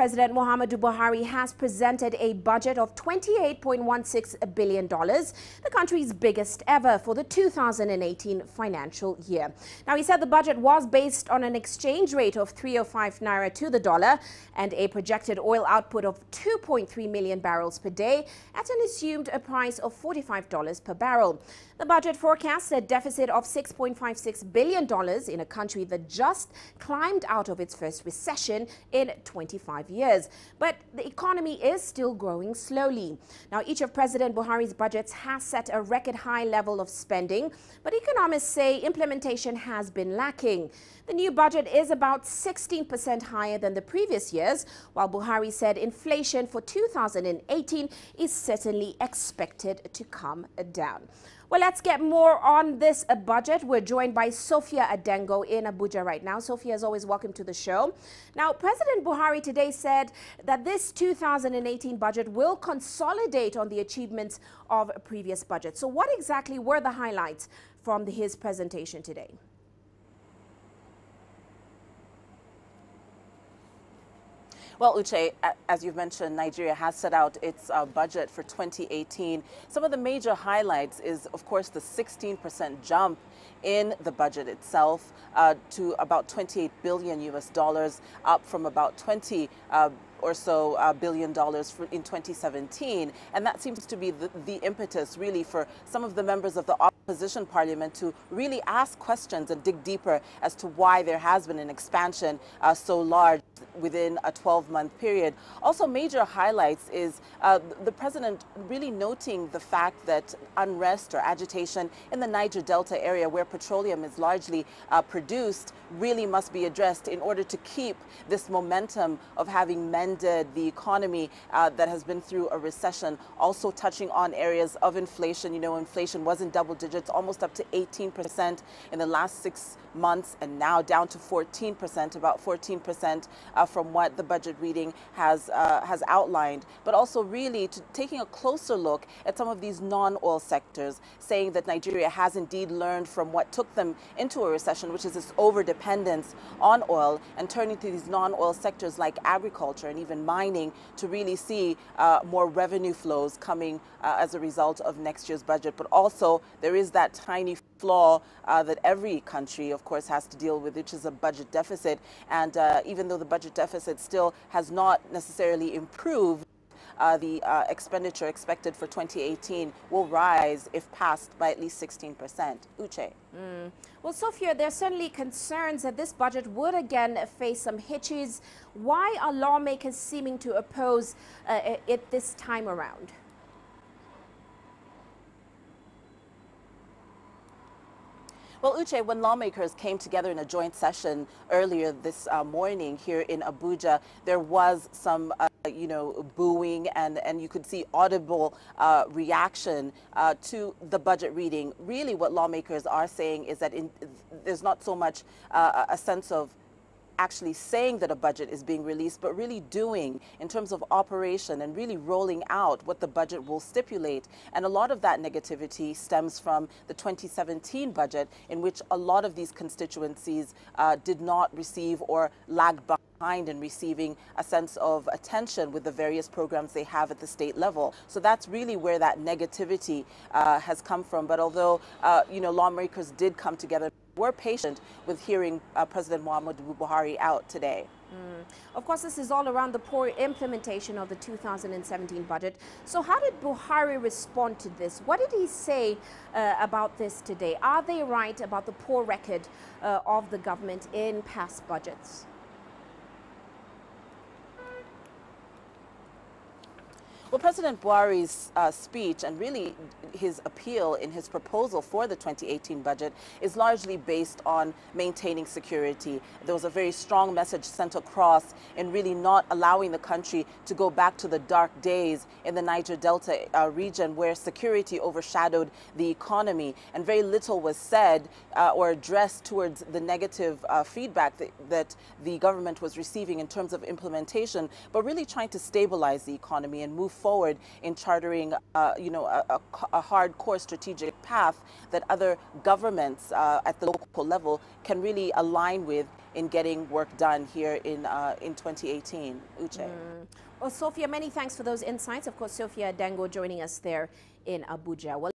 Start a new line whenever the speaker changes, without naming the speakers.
President Muhammadu Buhari has presented a budget of $28.16 billion, the country's biggest ever for the 2018 financial year. Now, he said the budget was based on an exchange rate of 305 naira to the dollar and a projected oil output of 2.3 million barrels per day at an assumed price of $45 per barrel. The budget forecasts a deficit of $6.56 billion in a country that just climbed out of its first recession in 25 years. But the economy is still growing slowly. Now, each of President Buhari's budgets has set a record high level of spending, but economists say implementation has been lacking. The new budget is about 16% higher than the previous years, while Buhari said inflation for 2018 is certainly expected to come down. Well, let's get more on this budget. We're joined by Sophia Adengo in Abuja right now. Sophia, as always, welcome to the show. Now, President Buhari today said that this 2018 budget will consolidate on the achievements of previous budgets. So what exactly were the highlights from his presentation today?
Well, Uche, as you've mentioned, Nigeria has set out its budget for 2018. Some of the major highlights is, of course, the 16% jump in the budget itself to about $28 billion US, up from about 20 or so billion dollars in 2017. And that seems to be the impetus really for some of the members of the opposition parliament to really ask questions and dig deeper as to why there has been an expansion so large within a 12-month period. Also, major highlights is the president really noting the fact that unrest or agitation in the Niger Delta area, where petroleum is largely produced, really must be addressed in order to keep this momentum of having mended the economy that has been through a recession. Also touching on areas of inflation. You know, inflation was in double digits, almost up to 18% in the last 6 months, and now down to 14%, about 14% from what the budget reading has outlined. But also really taking a closer look at some of these non-oil sectors, saying that Nigeria has indeed learned from what took them into a recession, which is this over-dependence on oil, and turning to these non-oil sectors like agriculture and even mining to really see more revenue flows coming as a result of next year's budget. But also there is that tiny flaw that every country, of course, has to deal with, which is a budget deficit. And even though the budget deficit still has not necessarily improved, the expenditure expected for 2018 will rise, if passed, by at least 16%. Uche.
Well, Sophia, there are certainly concerns that this budget would again face some hitches. Why are lawmakers seeming to oppose it this time around?
Well, Uche, when lawmakers came together in a joint session earlier this morning here in Abuja, there was some, booing and you could see audible reaction to the budget reading. Really, what lawmakers are saying is that there's not so much a sense of actually saying that a budget is being released, but really doing in terms of operation and really rolling out what the budget will stipulate. And a lot of that negativity stems from the 2017 budget, in which a lot of these constituencies did not receive or lagged behind in receiving a sense of attention with the various programs they have at the state level. So that's really where that negativity has come from. But although, lawmakers did come together, we're patient with hearing President Muhammadu Buhari out today.
Of course, this is all around the poor implementation of the 2017 budget. So how did Buhari respond to this? What did he say about this today? Are they right about the poor record of the government in past budgets?
Well, President Buhari's speech and really his appeal in his proposal for the 2018 budget is largely based on maintaining security. There was a very strong message sent across in really not allowing the country to go back to the dark days in the Niger Delta region, where security overshadowed the economy, and very little was said or addressed towards the negative feedback that the government was receiving in terms of implementation, but really trying to stabilize the economy and move forward in chartering, you know, a hardcore strategic path that other governments at the local level can really align with in getting work done here in 2018. Uche.
Well, Sophia, many thanks for those insights. Of course, Sophia Dango joining us there in Abuja. Well,